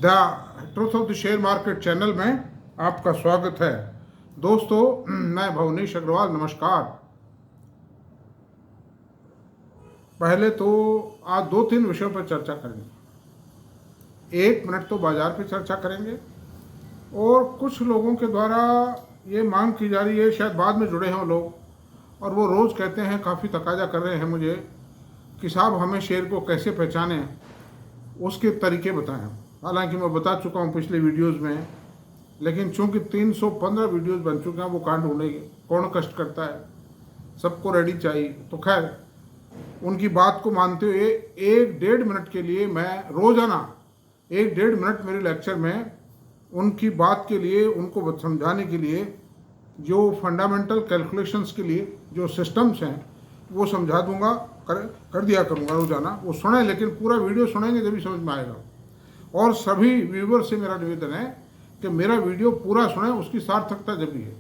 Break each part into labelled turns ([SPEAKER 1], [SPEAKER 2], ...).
[SPEAKER 1] The truth of the share market channel में आपका स्वागत है। दोस्तों, मैं भुवनेश अग्रवाल, नमस्कार। पहले तो आज 2-3 विषयों पर चर्चा करेंगे। 1 मिनट तो बाजार पर चर्चा करेंगे और कुछ लोगों के द्वारा ये मांग की जा रही है, शायद बाद में जुड़े हों लोग, और वो रोज़ कहते हैं, काफ़ी तकाजा कर रहे हैं मुझे कि साहब हमें शेयर को कैसे पहचानें, उसके तरीके बताएं। हालांकि मैं बता चुका हूं पिछले वीडियोस में, लेकिन चूंकि 315 वीडियोस बन चुके हैं, वो कहाँ ढूंढेंगे, कौन कष्ट करता है, सबको रेडी चाहिए। तो खैर, उनकी बात को मानते हुए 1-1.5 मिनट के लिए मैं रोज़ाना 1-1.5 मिनट मेरे लेक्चर में उनकी बात के लिए, उनको समझाने के लिए, जो फंडामेंटल कैलकुलेशंस के लिए जो सिस्टम्स हैं वो समझा दूंगा, कर दिया करूंगा रोज़ाना। वो सुने, लेकिन पूरा वीडियो सुनेंगे जब भी समझ में आएगा। और सभी व्यूवर से मेरा निवेदन है कि मेरा वीडियो पूरा सुने, उसकी सार्थकता जब भी है।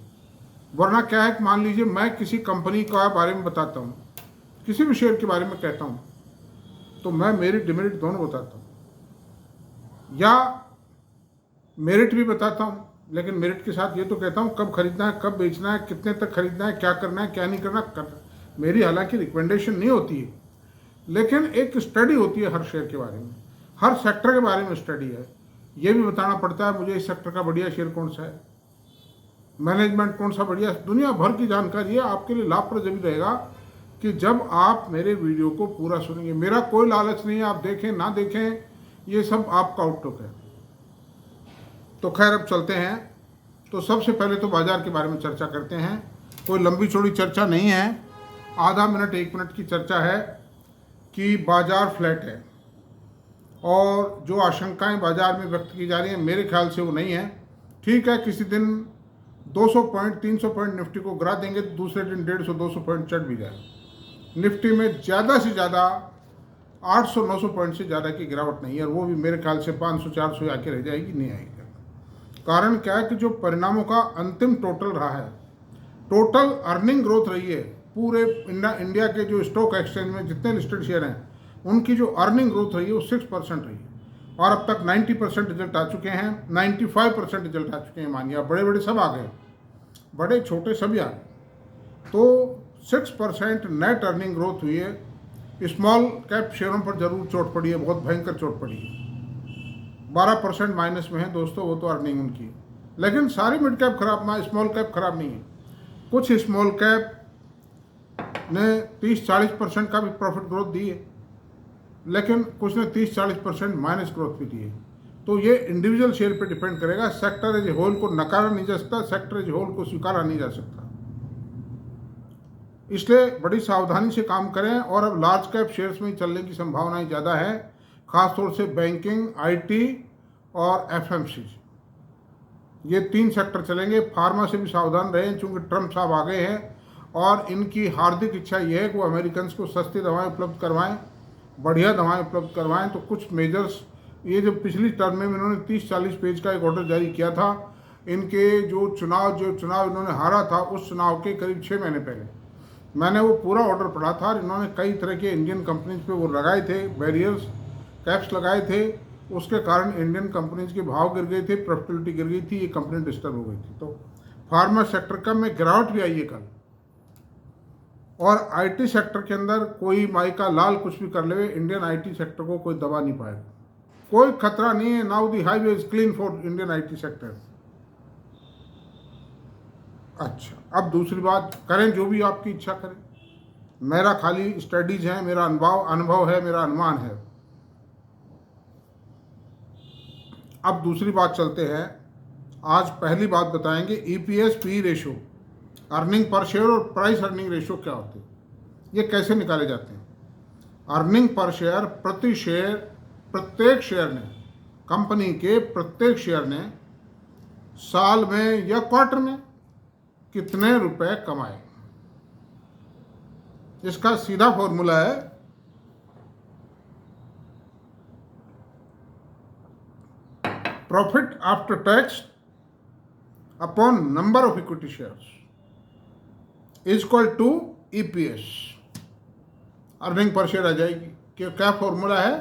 [SPEAKER 1] वरना क्या है कि मान लीजिए मैं किसी कंपनी का बारे में बताता हूँ, किसी भी शेयर के बारे में कहता हूँ, तो मैं मेरिट डिमेरिट दोनों बताता हूँ, या मेरिट भी बताता हूँ, लेकिन मेरिट के साथ ये तो कहता हूँ कब खरीदना है, कब बेचना है, कितने तक खरीदना है, क्या करना है, क्या नहीं करना। मेरी हालांकि रिकमेंडेशन नहीं होती है, लेकिन एक स्टडी होती है हर शेयर के बारे में, हर सेक्टर के बारे में स्टडी है। ये भी बताना पड़ता है मुझे इस सेक्टर का बढ़िया शेयर कौन सा है, मैनेजमेंट कौन सा बढ़िया, दुनिया भर की जानकारी है। आपके लिए लाभप्रद भी रहेगा कि जब आप मेरे वीडियो को पूरा सुनेंगे। मेरा कोई लालच नहीं है आप देखें ना देखें, ये सब आपका आउटलुक है। तो खैर, अब चलते हैं। तो सबसे पहले तो बाजार के बारे में चर्चा करते हैं। कोई लंबी चौड़ी चर्चा नहीं है, आधा मिनट 1 मिनट की चर्चा है कि बाजार फ्लैट है, और जो आशंकाएं बाजार में व्यक्त की जा रही हैं मेरे ख्याल से वो नहीं है। ठीक है, किसी दिन 200 पॉइंट 300 पॉइंट निफ्टी को गिरा देंगे तो दूसरे दिन 150-200 पॉइंट चढ़ भी जाए। निफ्टी में ज़्यादा से ज़्यादा 800-900 पॉइंट से ज़्यादा की गिरावट नहीं है, और वो भी मेरे ख्याल से 500-400 आके रह जाएगी, नहीं आएगी। कारण क्या है कि जो परिणामों का अंतिम टोटल रहा है, टोटल अर्निंग ग्रोथ रही है पूरे इंडिया के जो स्टॉक एक्सचेंज में जितने लिस्टेड शेयर हैं, उनकी जो अर्निंग ग्रोथ रही है वो 6% रही है, और अब तक 90% रिजल्ट आ चुके हैं, 95% रिजल्ट आ चुके हैं। मानिए बड़े बड़े सब आ गए, बड़े छोटे सभी आ गए। तो 6% नेट अर्निंग ग्रोथ हुई है। स्मॉल कैप शेयरों पर जरूर चोट पड़ी है, बहुत भयंकर चोट पड़ी है। 12% माइनस में है दोस्तों, वो तो अर्निंग उनकी। लेकिन सारी मिड कैप खराब ना, स्मॉल कैप खराब नहीं है। कुछ स्मॉल कैप ने 30-40% का भी प्रॉफिट ग्रोथ दी है, लेकिन कुछ ने 30-40% माइनस ग्रोथ भी दी है। तो ये इंडिविजुअल शेयर पे डिपेंड करेगा। सेक्टर एज ए होल को नकारा नहीं जा सकता, सेक्टर एज ए होल को स्वीकारा नहीं जा सकता। इसलिए बड़ी सावधानी से काम करें, और अब लार्ज कैप शेयर्स में चलने की संभावनाएं ज़्यादा है, खासतौर से बैंकिंग, आईटी और एफएमसीजी, ये 3 सेक्टर चलेंगे। फार्मा से भी सावधान रहें, चूँकि ट्रम्प साहब आ गए हैं और इनकी हार्दिक इच्छा ये है कि वो अमेरिकन को सस्ती दवाएं उपलब्ध करवाएं, बढ़िया दवाएं उपलब्ध करवाएं। तो कुछ मेजर्स, ये जो पिछली टर्म में इन्होंने 30-40 पेज का एक ऑर्डर जारी किया था, इनके जो चुनाव इन्होंने हारा था, उस चुनाव के करीब 6 महीने पहले मैंने वो पूरा ऑर्डर पढ़ा था। और इन्होंने कई तरह के इंडियन कंपनीज पे वो लगाए थे, बैरियर्स, कैप्स लगाए थे। उसके कारण इंडियन कंपनीज के भाव गिर गए थे, प्रॉफिटेबिलिटी गिर गई थी, ये कंपनी डिस्टर्ब हो गई थी। तो फार्मा सेक्टर का में गिरावट भी आई है कल। और आईटी सेक्टर के अंदर कोई माई का लाल कुछ भी कर ले, इंडियन आईटी सेक्टर को कोई दबा नहीं पाएगा, कोई खतरा नहीं है। Now the highway is clean for Indian IT sector. अच्छा, अब दूसरी बात करें, जो भी आपकी इच्छा करें। मेरा खाली स्टडीज है, मेरा अनुभव है, मेरा अनुमान है। अब दूसरी बात चलते हैं। आज पहली बात बताएंगे EPS P ratio, earning per share और प्राइस अर्निंग रेशो क्या होते हैं, ये कैसे निकाले जाते हैं। अर्निंग पर शेयर, प्रति शेयर, प्रत्येक शेयर ने, कंपनी के प्रत्येक शेयर ने साल में या क्वार्टर में कितने रुपए कमाए, इसका सीधा फॉर्मूला है profit after tax upon number of equity shares is equal to EPS. Earning per share आ जाएगी कि क्या फॉर्मूला है,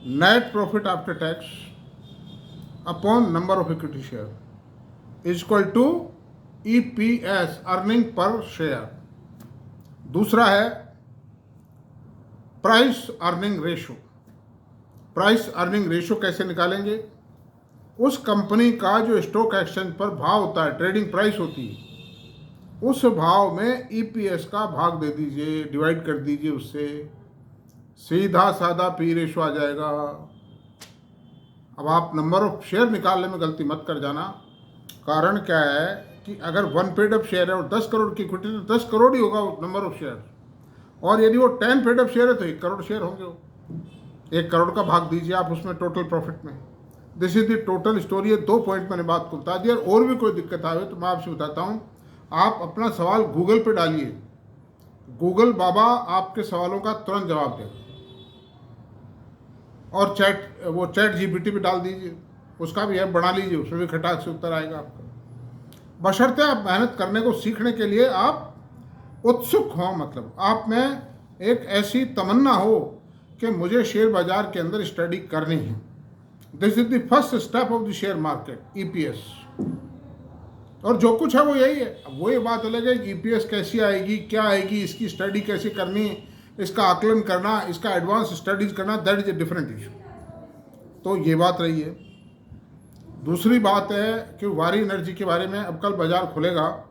[SPEAKER 1] net profit after tax upon number of equity share is equal to EPS, earning per share. दूसरा है price earning ratio. Price earning ratio कैसे निकालेंगे? उस कंपनी का जो स्टॉक एक्सचेंज पर भाव होता है, ट्रेडिंग प्राइस होती है, उस भाव में EPS का भाग दे दीजिए, डिवाइड कर दीजिए उससे, सीधा साधा P रेशो आ जाएगा। अब आप नंबर ऑफ शेयर निकालने में गलती मत कर जाना। कारण क्या है कि अगर 1 पेड अप शेयर है और 10 करोड़ की इक्विटी तो 10 करोड़ ही होगा नंबर ऑफ शेयर, और यदि वो 10 पेड अप शेयर है तो 1 करोड़ शेयर होंगे। वो 1 करोड़ का भाग दीजिए आप उसमें टोटल प्रॉफिट में। This is the total story है। 2 पॉइंट मैंने बात को बता दिया। और भी कोई दिक्कत आए तो मैं आपसे बताता हूँ। आप अपना सवाल गूगल पे डालिए, गूगल बाबा आपके सवालों का तुरंत जवाब देगा। और चैट GPT पे डाल दीजिए, उसका भी ऐप बना लीजिए, उसमें भी खटाक से उत्तर आएगा आपका। बशर्ते आप मेहनत करने को सीखने के लिए आप उत्सुक हों, मतलब आप में एक ऐसी तमन्ना हो कि मुझे शेयर बाजार के अंदर स्टडी करनी है। This is the first step of the share market, EPS। और जो कुछ है वो यही है। अब वो ये बात अलग है कि EPS कैसी आएगी, क्या आएगी, इसकी स्टडी कैसे करनी, इसका आकलन करना, इसका एडवांस स्टडीज करना, that is a different issue. तो ये बात रही है। दूसरी बात है कि वारी एनर्जी के बारे में अब कल बाजार खुलेगा।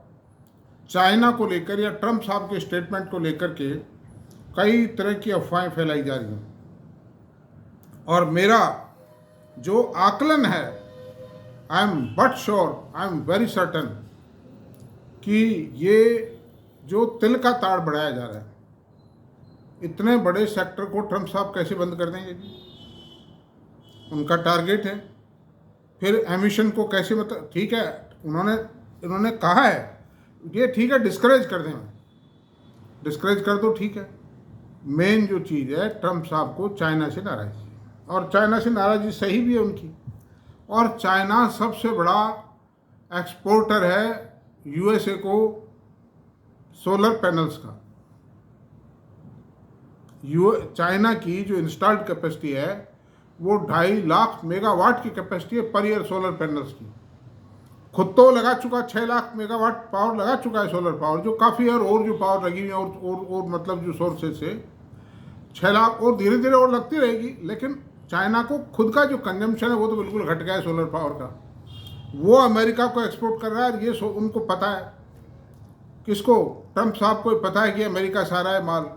[SPEAKER 1] चाइना को लेकर या ट्रंप साहब के स्टेटमेंट को लेकर के कई तरह की अफवाहें फैलाई जा रही हैं, और मेरा जो आकलन है, I am but sure, I am very certain कि ये जो तिल का ताड़ बढ़ाया जा रहा है, इतने बड़े सेक्टर को ट्रंप साहब कैसे बंद कर देंगे जी? उनका टारगेट है। फिर एमिशन को कैसे, मतलब ठीक है, इन्होंने कहा है ये ठीक है, डिस्करेज कर दें, डिस्करेज कर दो, ठीक है। मेन जो चीज़ है, ट्रंप साहब को चाइना से नाराज़गी है, और चाइना से नाराज़गी सही भी है उनकी। और चाइना सबसे बड़ा एक्सपोर्टर है USA को सोलर पैनल्स का। चाइना की जो इंस्टॉल्ड कैपेसिटी है वो 2.5 लाख मेगावाट की कैपेसिटी है पर ईयर सोलर पैनल्स की। खुद तो लगा चुका 6 लाख मेगावाट पावर लगा चुका है सोलर पावर, जो काफ़ी है, और जो पावर लगी हुई है और मतलब जो सोर्सेज से 6 लाख, और धीरे धीरे और लगती रहेगी। लेकिन चाइना को खुद का जो कंजम्पशन है वो तो बिल्कुल घट गया है सोलर पावर का। वो अमेरिका को एक्सपोर्ट कर रहा है, और ये उनको पता है। किसको? ट्रंप साहब को पता है कि अमेरिका से आ रहा है माल,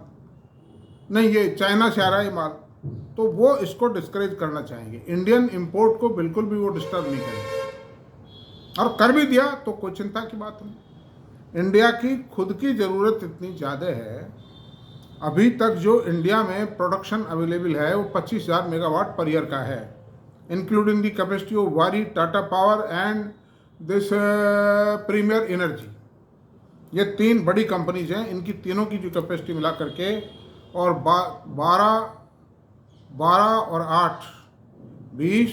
[SPEAKER 1] नहीं ये चाइना से आ रहा है माल, तो वो इसको डिस्करेज करना चाहेंगे। इंडियन इंपोर्ट को बिल्कुल भी वो डिस्टर्ब नहीं करेंगे, और कर भी दिया तो कोई चिंता की बात नहीं। इंडिया की खुद की ज़रूरत इतनी ज़्यादा है। अभी तक जो इंडिया में प्रोडक्शन अवेलेबल है वो 25,000 मेगावाट पर ईयर का है, including the capacity of Waaree, Tata Power and this Premier Energy. ये 3 बड़ी कंपनीज हैं, इनकी तीनों की जो कैपेसिटी मिला करके, और 12 और 8 20,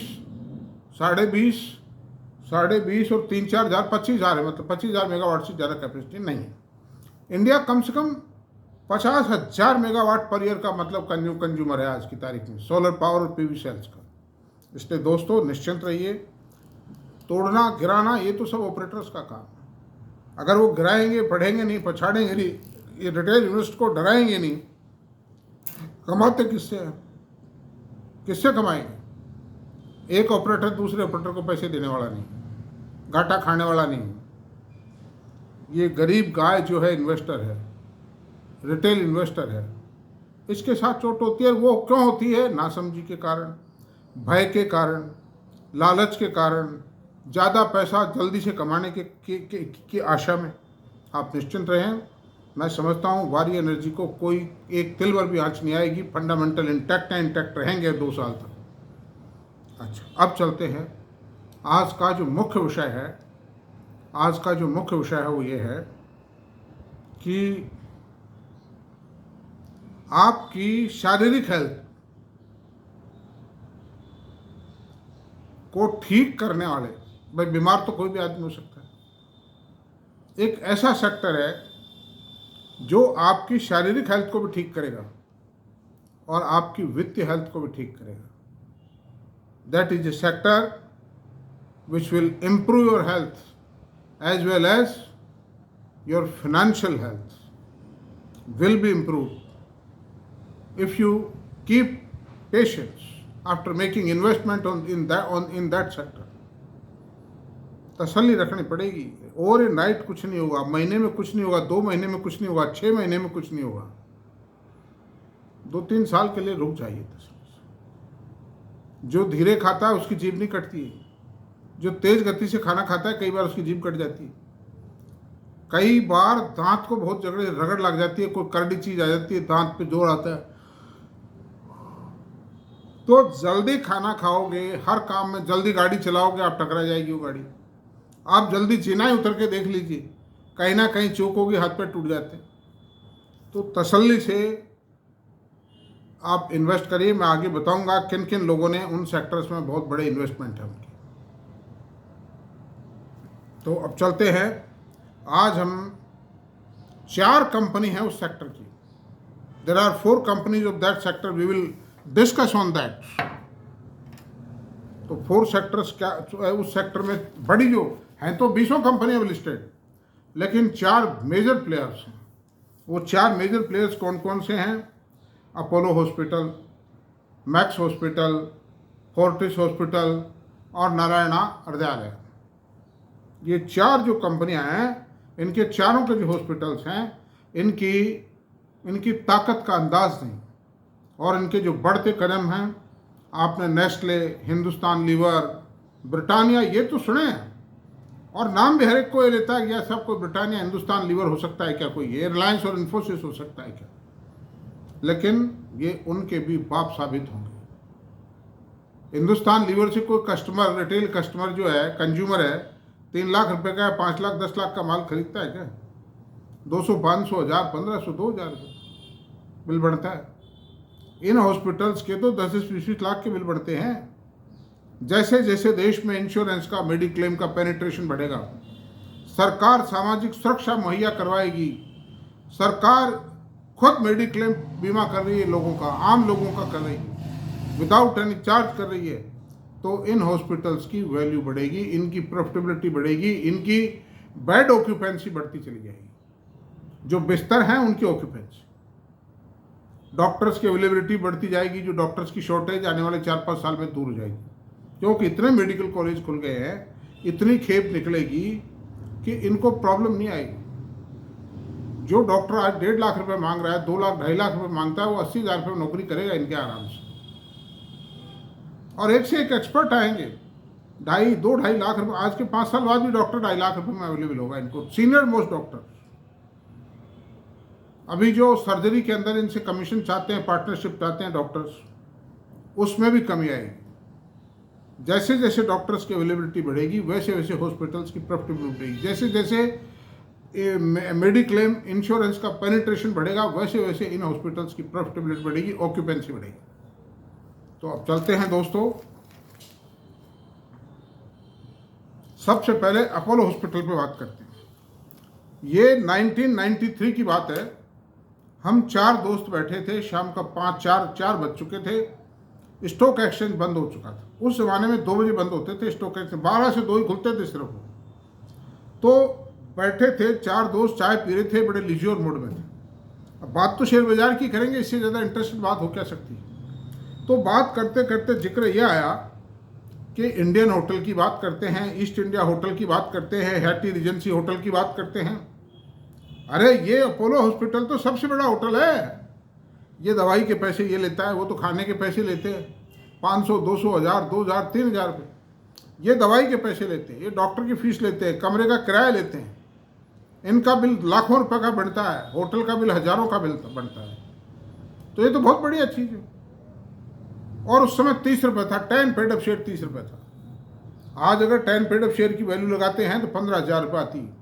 [SPEAKER 1] 20.5 और 3-4 हज़ार 25,000 है, मतलब 25,000 मेगावाट से ज़्यादा कैपेसिटी नहीं है। इंडिया कम से कम 50,000 मेगावाट पर ईयर का मतलब कंज्यूमर है आज की तारीख में, सोलर पावर और PV सेल्स का। इसलिए दोस्तों निश्चिंत रहिए। तोड़ना गिराना ये तो सब ऑपरेटर्स का काम है। अगर वो गिराएंगे, पढ़ेंगे नहीं, पछाड़ेंगे नहीं, ये रिटेल इन्वेस्टर को डराएंगे नहीं, कमाते किससे हैं? किससे कमाएंगे? एक ऑपरेटर दूसरे ऑपरेटर को पैसे देने वाला नहीं, घाटा खाने वाला नहीं। ये गरीब गाय जो है इन्वेस्टर है, रिटेल इन्वेस्टर है, इसके साथ चोट होती है। वो क्यों होती है? नासमझी के कारण, भय के कारण, लालच के कारण, ज़्यादा पैसा जल्दी से कमाने की आशा में। आप निश्चिंत रहें। मैं समझता हूँ वारी एनर्जी को कोई एक तिल भर भी आँच नहीं आएगी। फंडामेंटल इंटैक्ट है, इंटैक्ट रहेंगे 2 साल तक। अच्छा, अब चलते हैं। आज का जो मुख्य विषय है वो ये है कि आपकी शारीरिक हेल्थ को ठीक करने वाले, भाई बीमार तो कोई भी आदमी हो सकता है, एक ऐसा सेक्टर है जो आपकी शारीरिक हेल्थ को भी ठीक करेगा और आपकी वित्तीय हेल्थ को भी ठीक करेगा। That is A sector which will improve your health as well as your financial health will be improved if you keep patience after making investment in that sector. तसल्ली रखनी पड़ेगी। और नाइट कुछ नहीं होगा, महीने में कुछ नहीं होगा, 2 महीने में कुछ नहीं होगा, 6 महीने में कुछ नहीं होगा, 2-3 साल के लिए रुक जाइए। जो धीरे खाता है उसकी जीभ नहीं कटती है, जो तेज गति से खाना खाता है कई बार उसकी जीभ कट जाती है, कई बार दांत को बहुत रगड़ लग जाती है, कोई करड़ी चीज आ जाती है, दांत पे जोर आता है। तो जल्दी खाना खाओगे, हर काम में जल्दी गाड़ी चलाओगे, आप टकरा जाएगी वो गाड़ी। आप जल्दी चेन्नई उतर के देख लीजिए, कहीं ना कहीं चूक होगी, हाथ पैर टूट जाते। तो तसल्ली से आप इन्वेस्ट करिए। मैं आगे बताऊंगा किन किन लोगों ने उन सेक्टर्स में बहुत बड़े इन्वेस्टमेंट है उनकी। तो अब चलते हैं, आज हम 4 कंपनी है उस सेक्टर की। There are 4 companies of that sector, we will discuss on that. तो 4 सेक्टर्स क्या उस सेक्टर में बड़ी जो हैं, तो 20 कंपनियां लिस्टेड, लेकिन 4 मेजर प्लेयर्स हैं। वो 4 मेजर प्लेयर्स कौन कौन से हैं? Apollo hospital, max hospital, Fortis hospital और नारायणा हृदयालय। ये 4 जो कंपनियां हैं, इनके चारों के जो हॉस्पिटल्स हैं, इनकी ताकत का अंदाज नहीं, और इनके जो बढ़ते कदम हैं, आपने नेस्ले, हिंदुस्तान लीवर, ब्रिटानिया ये तो सुने हैं, और नाम भी हर एक कोई लेता है, या सब कोई ब्रिटानिया हिंदुस्तान लीवर हो सकता है क्या, कोई ये रिलायंस और इन्फोसिस हो सकता है क्या, लेकिन ये उनके भी बाप साबित होंगे। हिंदुस्तान लीवर से कोई कस्टमर, रिटेल कस्टमर जो है, कंज्यूमर है, 3 लाख रुपए का, 5 लाख 10 लाख का माल खरीदता है क्या? 200, 500, 1000, 1500, 2000 बिल बढ़ता है। इन हॉस्पिटल्स के तो 10-20 लाख के बिल बढ़ते हैं। जैसे जैसे देश में इंश्योरेंस का, मेडिक्लेम का पेनिट्रेशन बढ़ेगा, सरकार सामाजिक सुरक्षा मुहैया करवाएगी, सरकार खुद मेडिक्लेम बीमा कर रही है लोगों का, आम लोगों का कर रही है, विदाउट एनी चार्ज कर रही है, तो इन हॉस्पिटल्स की वैल्यू बढ़ेगी, इनकी प्रॉफिटेबिलिटी बढ़ेगी, इनकी बेड ऑक्यूपेंसी बढ़ती चली जाएगी, जो बिस्तर हैं उनकी ऑक्यूपेंसी, डॉक्टर्स की अवेलेबिलिटी बढ़ती जाएगी, जो डॉक्टर्स की शॉर्टेज आने वाले 4-5 साल में दूर हो जाएगी, क्योंकि इतने मेडिकल कॉलेज खुल गए हैं, इतनी खेप निकलेगी कि इनको प्रॉब्लम नहीं आएगी। जो डॉक्टर आज 1.5 लाख रुपए मांग रहा है, 2 लाख 2.5 लाख रुपए मांगता है, वो 80,000 रुपये नौकरी करेगा इनके आराम से, और एक से एक एक्सपर्ट आएंगे। 2-2.5 लाख रुपए, आज के 5 साल बाद भी डॉक्टर 2.5 लाख रुपए में अवेलेबल होगा इनको, सीनियर मोस्ट डॉक्टर। अभी जो सर्जरी के अंदर इनसे कमीशन चाहते हैं, पार्टनरशिप चाहते हैं डॉक्टर्स, उसमें भी कमी आएगी। जैसे जैसे डॉक्टर्स की अवेलेबिलिटी बढ़ेगी, वैसे वैसे हॉस्पिटल्स की प्रॉफिटेबिलिटी बढ़ेगी, जैसे जैसे मेडिक्लेम इंश्योरेंस का पेनिट्रेशन बढ़ेगा, वैसे वैसे इन हॉस्पिटल्स की प्रॉफिटेबिलिटी बढ़ेगी, ऑक्यूपेंसी बढ़ेगी। तो अब चलते हैं दोस्तों, सबसे पहले अपोलो हॉस्पिटल पे बात करते हैं। ये 1993 की बात है। हम 4 दोस्त बैठे थे, शाम का 4 बज चुके थे, स्टॉक एक्सचेंज बंद हो चुका था। उस जमाने में 2 बजे बंद होते थे स्टॉक एक्सचेंज, 12 से 2 ही खुलते थे सिर्फ। तो बैठे थे 4 दोस्त, चाय पी रहे थे, बड़े लिज्योर मूड में थे। अब बात तो शेयर बाजार की करेंगे, इससे ज़्यादा इंटरेस्टेड बात हो क्या सकती है। तो बात करते करते जिक्र यह आया कि इंडियन होटल की बात करते हैं, ईस्ट इंडिया होटल की बात करते हैं, हैटी रीजेंसी होटल की बात करते हैं। अरे ये अपोलो हॉस्पिटल तो सबसे बड़ा होटल है, ये दवाई के पैसे ये लेता है, वो तो खाने के पैसे लेते हैं, 500, 200, 1000, 2000, 3000 रुपये ये दवाई के पैसे लेते हैं, ये डॉक्टर की फीस लेते हैं, कमरे का किराया लेते हैं, इनका बिल लाखों रुपए का बनता है, होटल का बिल हजारों का बिल बनता है। तो ये तो बहुत बढ़िया चीज़ है। और उस समय 30 रुपये था, 10 पेड अप शेयर 30 रुपये था। आज अगर 10 पेड अप शेयर की वैल्यू लगाते हैं तो 15,000 रुपये आती है,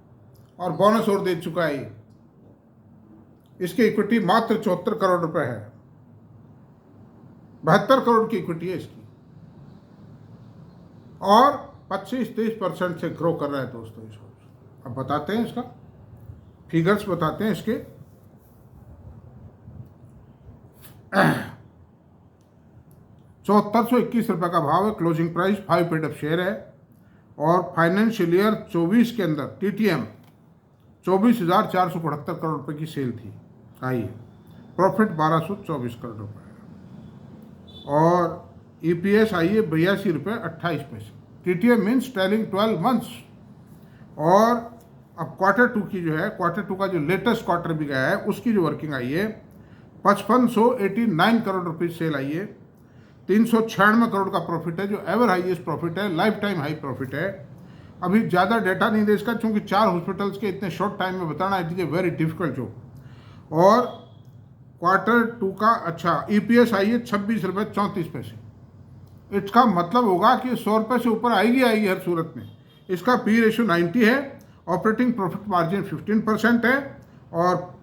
[SPEAKER 1] और बोनस और दे चुका है। इसकी इक्विटी मात्र 74 करोड़ रुपए है, 72 करोड़ की इक्विटी है इसकी, और 25-30% से ग्रो कर रहा है दोस्तों इसको। अब बताते हैं इसका फिगर्स, बताते हैं इसके। 7421 रुपये का भाव है, closing price, 5 paid up share है, और फाइनेंशियल ईयर 24 के अंदर TTM 24,475 करोड़ रुपए की सेल थी आई है। प्रॉफिट 1224 करोड़ रुपए और EPS आई है 82 रुपये 28 पैसे। TTM means trailing 12 months. और अब Q2 की जो है, Q2 का जो लेटेस्ट क्वार्टर भी गया है उसकी जो वर्किंग आई है 5589 करोड़ रुपये सेल आई है। 396 करोड़ का प्रॉफिट है जो एवर हाईएस्ट प्रॉफिट है, लाइफ टाइम हाई प्रॉफिट है। अभी ज़्यादा डेटा नहीं दे इसका क्योंकि 4 हॉस्पिटल्स के इतने शॉर्ट टाइम में बताना it is a very difficult job. और Q2 का अच्छा EPS आई है 26 रुपये 34 पैसे। इसका मतलब होगा कि 100 रुपये से ऊपर आएगी हर सूरत में। इसका P रेशियो 90 है, ऑपरेटिंग प्रॉफिट मार्जिन 15% है और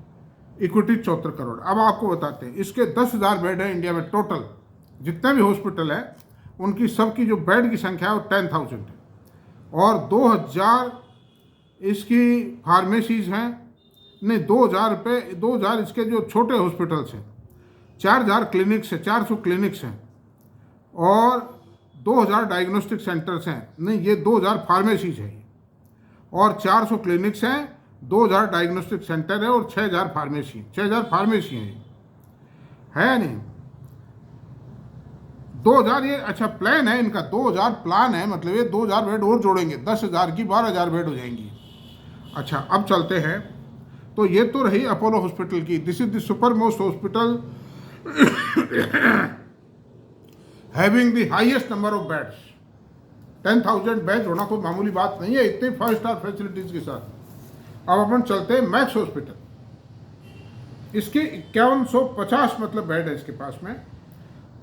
[SPEAKER 1] इक्विटी 74 करोड़। अब आपको बताते हैं इसके 10,000 बेड है इंडिया में टोटल, जितने भी हॉस्पिटल है उनकी सबकी जो बेड की संख्या है वो 10,000 है और 2,000 इसकी फार्मेसीज हैं, नहीं 2,000 इसके जो छोटे हॉस्पिटल्स हैं, 4,000 क्लिनिक्स है, 400 क्लिनिक्स हैं और 2,000 डायग्नोस्टिक सेंटर्स हैं, नहीं ये 2,000 फार्मेसीज है और 400 क्लिनिक्स हैं, 2,000 डायग्नोस्टिक सेंटर है और 6,000 फार्मेसी है नहीं 2,000 ये अच्छा प्लान है इनका, 2,000 प्लान है, मतलब ये 2,000 बेड और जोड़ेंगे, 10,000 की 12,000 बेड हो जाएंगी। अच्छा अब चलते हैं, तो ये तो रही अपोलो हॉस्पिटल की। This is the super most hospital having the highest number of beds. 10,000 bed होना कोई मामूली बात नहीं है इतने 5 स्टार फैसिलिटीज के साथ। अब अपन चलते हैं मैक्स हॉस्पिटल। इसके 5150 मतलब बेड है इसके पास में,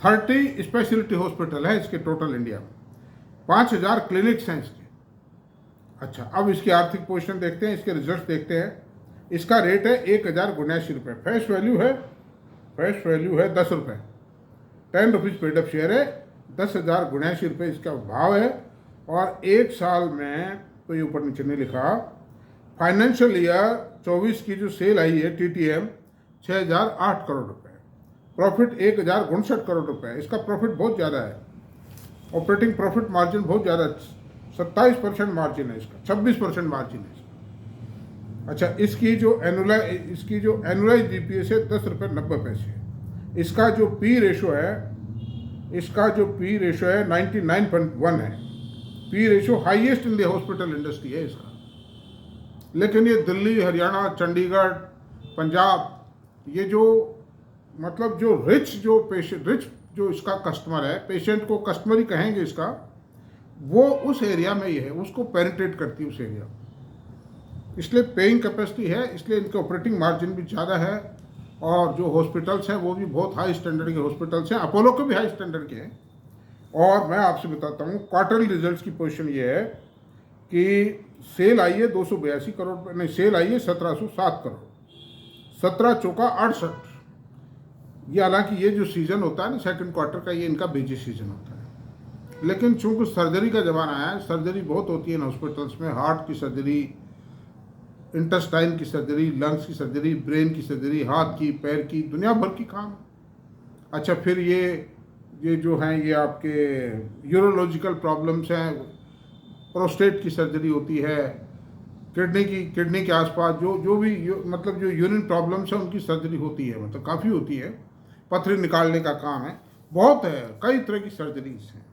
[SPEAKER 1] 30 स्पेशलिटी हॉस्पिटल है इसके टोटल इंडिया में, 5,000 क्लिनिक्स हैं इसके। अच्छा अब इसकी आर्थिक पोजीशन देखते हैं, इसके रिजल्ट देखते हैं। इसका रेट है 1,079 रुपये, फेस वैल्यू है 10 रुपये, 10 रुपीज़ पेड अप शेयर है, 10,079 रुपये इसका भाव है। और एक साल में तो ये ऊपर नीचे नहीं लिखा, फाइनेंशियल ईयर 24 की जो सेल आई है TTM 6,008 करोड़ रुपए, प्रॉफिट 1,059 करोड़ रुपए। इसका प्रॉफिट बहुत ज़्यादा है, ऑपरेटिंग प्रॉफिट मार्जिन बहुत ज़्यादा, 27% मार्जिन है इसका, 26% मार्जिन है इसका। अच्छा इसकी जो एनुअलाइज EPS है 10 रुपये 90 पैसे। इसका जो P रेशो है 99.1 है। P ratio highest in the hospital industry है इसका। लेकिन ये दिल्ली, हरियाणा, चंडीगढ़, पंजाब, ये जो मतलब जो रिच जो इसका कस्टमर है, पेशेंट को कस्टमर ही कहेंगे इसका, वो उस एरिया में ही है, उसको पेनिट्रेट करती है उस एरिया, इसलिए पेइंग कैपेसिटी है, इसलिए इनके ऑपरेटिंग मार्जिन भी ज़्यादा है। और जो हॉस्पिटल्स हैं वो भी बहुत हाई स्टैंडर्ड के हॉस्पिटल्स हैं, अपोलो के भी हाई स्टैंडर्ड के हैं। और मैं आपसे बताता हूँ क्वार्टरली रिजल्ट्स की पोजीशन ये है कि सेल आई है 282 करोड़, नहीं सेल आई है 1,707 करोड़, 17 चौका 68। ये हालांकि ये जो सीज़न होता है ना सेकंड क्वार्टर का, ये इनका बिजी सीज़न होता है। लेकिन चूंकि सर्जरी का ज़माना है, सर्जरी बहुत होती है इन हॉस्पिटल्स में, हार्ट की सर्जरी, इंटेस्टाइन की सर्जरी, लंग्स की सर्जरी, ब्रेन की सर्जरी, हाथ की, पैर की, दुनिया भर की काम। अच्छा फिर ये जो हैं ये आपके यूरोलॉजिकल प्रॉब्लम्स हैं, प्रोस्टेट की सर्जरी होती है, किडनी के आसपास जो भी मतलब जो यूरिन प्रॉब्लम्स हैं उनकी सर्जरी होती है, मतलब काफ़ी होती है, पथरी निकालने का काम है, बहुत है, कई तरह की सर्जरीज हैं,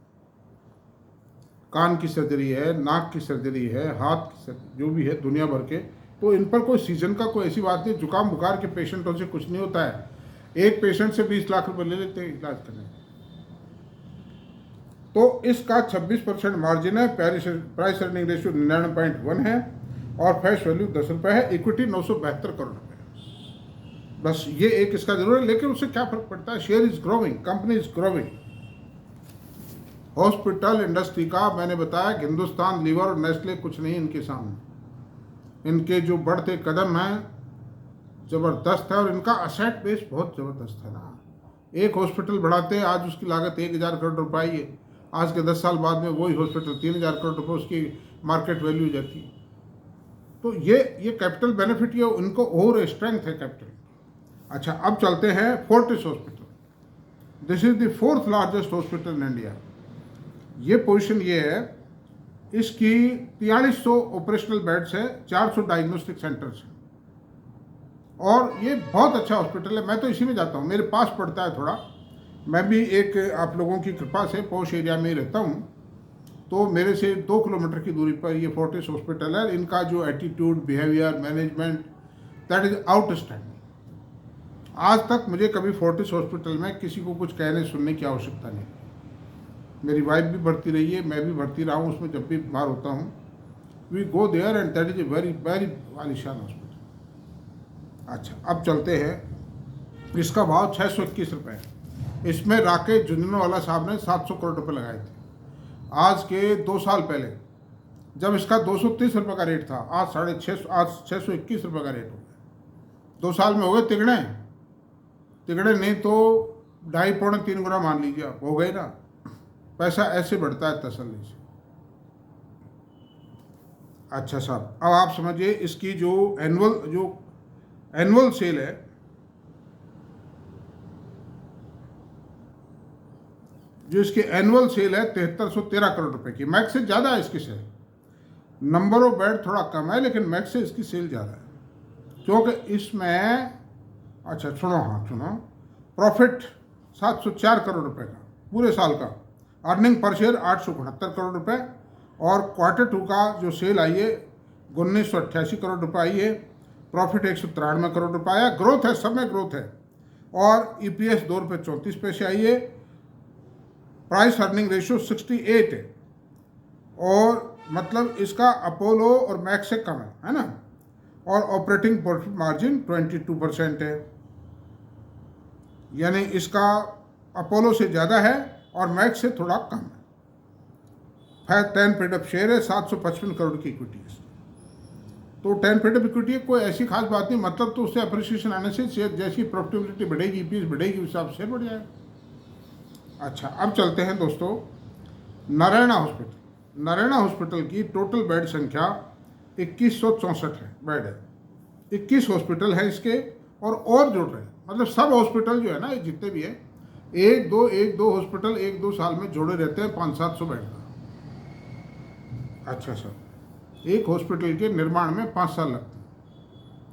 [SPEAKER 1] कान की सर्जरी है, नाक की सर्जरी है, हाथ की सर्जरी, जो भी है दुनिया भर के। तो इन पर कोई सीजन का कोई ऐसी बात नहीं, जुकाम बुखार के पेशेंटों से कुछ नहीं होता है, एक पेशेंट से 20 लाख रुपए ले लेते हैं इलाज करने। तो इसका 26% मार्जिन है, प्राइस अर्निंग रेशियो 99.1 है और फेस वैल्यू 10 रुपये है, इक्विटी 972 करोड़ रुपए। बस ये एक इसका जरूर है, लेकिन उससे क्या फर्क पड़ता है, share is growing, company is growing. Hospital industry का मैंने बताया कि हिंदुस्तान लीवर और नेस्ले कुछ नहीं इनके सामने, इनके जो बढ़ते कदम हैं ज़बरदस्त है और इनका असेट बेस बहुत ज़बरदस्त है ना। एक हॉस्पिटल बढ़ाते हैं, आज उसकी लागत 1,000 करोड़ रुपए है, आज के 10 साल बाद में वही हॉस्पिटल 3,000 करोड़ रुपए उसकी मार्केट वैल्यू जाती है। तो ये कैपिटल बेनिफिट, ये इनको और स्ट्रेंथ है कैपिटल। अच्छा अब चलते हैं Fortis hospital. This is the 4th largest hospital in India. ये पोजीशन ये है इसकी 4300 ऑपरेशनल बेड्स है, 400 डायग्नोस्टिक सेंटर्स हैं, और ये बहुत अच्छा हॉस्पिटल है। मैं तो इसी में जाता हूँ, मेरे पास पड़ता है थोड़ा। मैं भी एक आप लोगों की कृपा से पॉश एरिया में ही रहता हूँ, तो मेरे से 2 किलोमीटर की दूरी पर ये फोर्टिस हॉस्पिटल है। इनका जो attitude, behaviour, management, that is outstanding. आज तक मुझे कभी फोर्टिस हॉस्पिटल में किसी को कुछ कहने सुनने की आवश्यकता नहीं। मेरी वाइफ भी भर्ती रही है, मैं भी भर्ती रहा हूँ उसमें, जब भी बीमार होता हूँ we go there and that is a very very आलिशान हॉस्पिटल। अच्छा, अब चलते हैं। इसका भाव 621 रुपये है। इसमें राकेश झुंझुनवाला साहब ने 700 करोड़ रुपये लगाए थे आज के 2 साल पहले, जब इसका 230 रुपये का रेट था। आज 650, आज 621 रुपये का रेट हो गया। 2 साल में हो गए तिगड़े। तिगड़े नहीं तो 2.5-3 गुना मान लीजिए आप, हो गए ना। पैसा ऐसे बढ़ता है तसल्ली से। अच्छा साहब, अब आप समझिए इसकी जो एनुअल सेल है, जो इसकी एनुअल सेल है 7313 करोड़ रुपए की। मैक्स से ज़्यादा है इसकी सेल। नंबर ऑफ बेड थोड़ा कम है, लेकिन मैक्स से इसकी सेल ज़्यादा है, क्योंकि इसमें अच्छा सुनो, प्रॉफिट 704 करोड़ रुपए का पूरे साल का, अर्निंग पर शेयर 869 करोड़ रुपए, और Q2 का जो सेल आई है 1988 करोड़ रुपए आई है, प्रॉफिट 193 करोड़ रुपए आया। ग्रोथ है, सब में ग्रोथ है, और EPS ₹2.34 आई है। प्राइस अर्निंग रेशियो 68 है, और मतलब इसका अपोलो और मैक्स से कम है ना। और ऑपरेटिंग प्रॉफिट मार्जिन 22% है, यानी इसका अपोलो से ज़्यादा है और मैक्स से थोड़ा कम है। 10 पेड अप शेयर है, 755 करोड़ की इक्विटी है। तो 10 पेड अप इक्विटी है, कोई ऐसी खास बात नहीं। मतलब तो उससे अप्रिसिएशन आने से शेयर जैसी प्रॉफिटेबिलिटी बढ़ेगी, EPS बढ़ेगी, उस हिसाब से बढ़ जाएगा। अच्छा, अब चलते हैं दोस्तों नारायणा हॉस्पिटल। नारायणा हॉस्पिटल की टोटल बेड संख्या 2164 है, बेड है। 21 हॉस्पिटल है इसके, और जुड़ रहे हैं। मतलब सब हॉस्पिटल जो है ना, ये जितने भी है, एक दो हॉस्पिटल 1-2 साल में जोड़े रहते हैं 500-700 बेड का। अच्छा सर, एक हॉस्पिटल के निर्माण में 5 साल लगते हैं।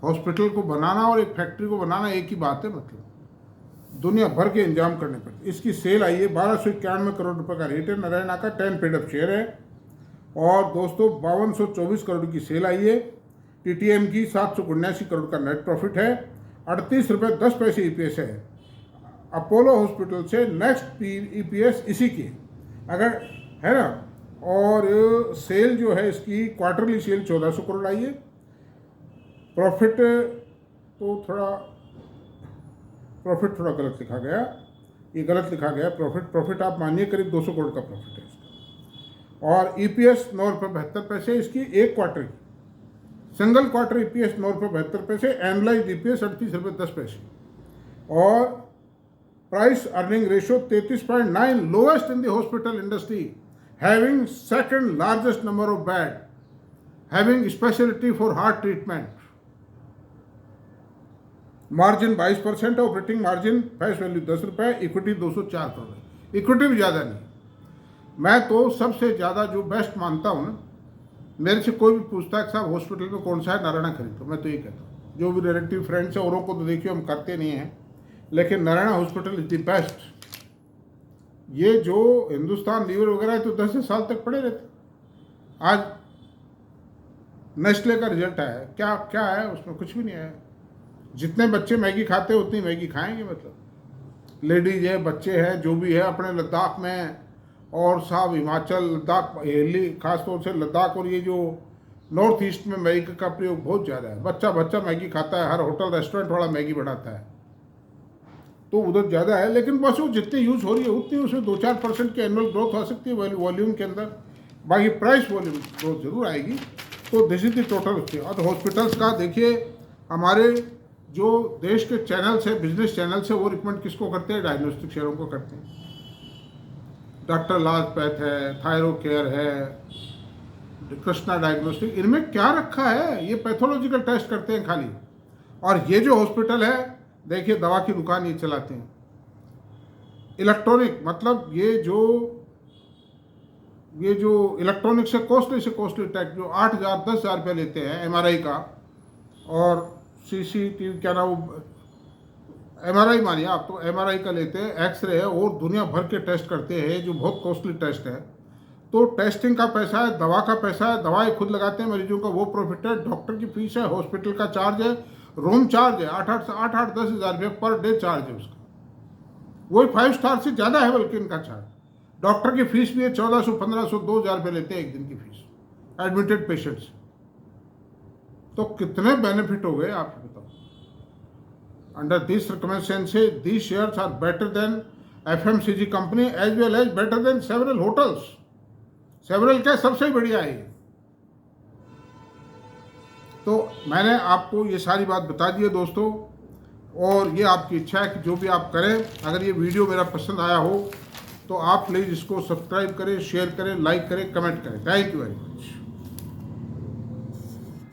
[SPEAKER 1] हॉस्पिटल को बनाना और एक फैक्ट्री को बनाना एक ही बात है, मतलब दुनिया भर के इंतजाम करने पड़ते। इसकी सेल आई है 1291 करोड़ रुपए का रेट है नारायणा का, 10 पेड अप शेयर है। और दोस्तों 5224 करोड़ की सेल आई है। TTM की 779 करोड़ का नेट प्रॉफिट है। 38 रुपये 10 पैसे EPS है। अपोलो हॉस्पिटल से नेक्स्ट EPS इसी की अगर है ना। और सेल जो है इसकी क्वार्टरली सेल 1400 करोड़ आई है। प्रॉफिट तो थोड़ा गलत लिखा गया, ये गलत लिखा गया। प्रॉफिट आप मानिए करीब 200 करोड़ का प्रॉफिट है इसका। और EPS 9.72 इसकी एक क्वार्टर की, single quarter EPS 9.72, annualise EPS 38.10। और price earning ratio 33.9, lowest in the hospital industry, having second largest number of bed, having speciality for heart treatment. Margin 22% है, ऑपरेटिंग मार्जिन, फेस वैल्यू 10 रुपये, equity 204 crore. Equity भी ज़्यादा नहीं। मैं तो सबसे ज़्यादा जो बेस्ट मानता हूँ ना, मेरे से कोई भी पूछता है कि साहब हॉस्पिटल में कौन सा है, नारायणा खरीदो, मैं तो ये कहता हूँ। जो भी रिलेटिव फ्रेंड्स हैं, औरों को तो देखिए हम करते नहीं हैं, लेकिन Narayana hospital is the best. ये जो हिंदुस्तान लीवर वगैरह है तो 10 साल तक पड़े रहते। आज नेस्ले का रिजल्ट आया है, क्या है उसमें, कुछ भी नहीं आया। जितने बच्चे मैगी खाते हैं उतनी मैगी खाएंगे, मतलब लेडीज है, बच्चे हैं, जो भी है। अपने लद्दाख में और साहब हिमाचल, लद्दाख, दिल्ली, खासतौर से लद्दाख और ये जो नॉर्थ ईस्ट में मैगी का प्रयोग बहुत ज़्यादा है। बच्चा मैगी खाता है, हर होटल रेस्टोरेंट वाला मैगी बनाता है, तो उधर ज़्यादा है। लेकिन बस वो जितनी यूज़ हो रही है उतनी उसमें 2-4% की एनुअल ग्रोथ आ सकती है वॉल्यूम के अंदर। बाकी प्राइस वॉल्यूम ग्रोथ जरूर आएगी। तो दिस इज द टोटल। और हॉस्पिटल्स का देखिए, हमारे जो देश के चैनल्स हैं, बिजनेस चैनल्स है, वो रिकमेंड किसको करते हैं, डायग्नोस्टिक शेयरों को करते हैं। डॉक्टर लाजपत है, थायरो केयर है, कृष्णा डायग्नोस्टिक, इनमें क्या रखा है, ये पैथोलॉजिकल टेस्ट करते हैं खाली। और ये जो हॉस्पिटल है, देखिए दवा की दुकान ये चलाते हैं। इलेक्ट्रॉनिक, मतलब ये जो ये जो इलेक्ट्रॉनिक से कॉस्टली टेस्ट जो 8,000 10,000 रुपये लेते हैं एमआरआई का, और सीसीटीवी क्या नाम, एमआरआई मानिए आप, तो एमआरआई का लेते हैं, एक्सरे है, और दुनिया भर के टेस्ट करते हैं जो बहुत कॉस्टली टेस्ट है। तो टेस्टिंग का पैसा है, दवा का पैसा है, दवाएं खुद लगाते हैं मरीजों का, वो प्रॉफिट है। डॉक्टर की फीस है, हॉस्पिटल का चार्ज है, रूम चार्ज है, 8-8 10,000 रुपये पर डे चार्ज है उसका। वही 5 स्टार से ज़्यादा है बल्कि इनका चार्ज। डॉक्टर की फीस भी है 1400 1500 2,000 रुपये लेते हैं एक दिन की फीस एडमिटेड पेशेंट्स। तो कितने बेनिफिट हो गए आप बताओ। Under this circumstances, these shares are better than FMCG company as well as better than several hotels. Several क्या सबसे बढ़िया है। तो मैंने आपको ये सारी बात बता दी है दोस्तों, और ये आपकी इच्छा है कि जो भी आप करें। अगर ये वीडियो मेरा पसंद आया हो तो आप प्लीज़ इसको सब्सक्राइब करें, शेयर करें, लाइक करें, कमेंट करें। Thank you very much.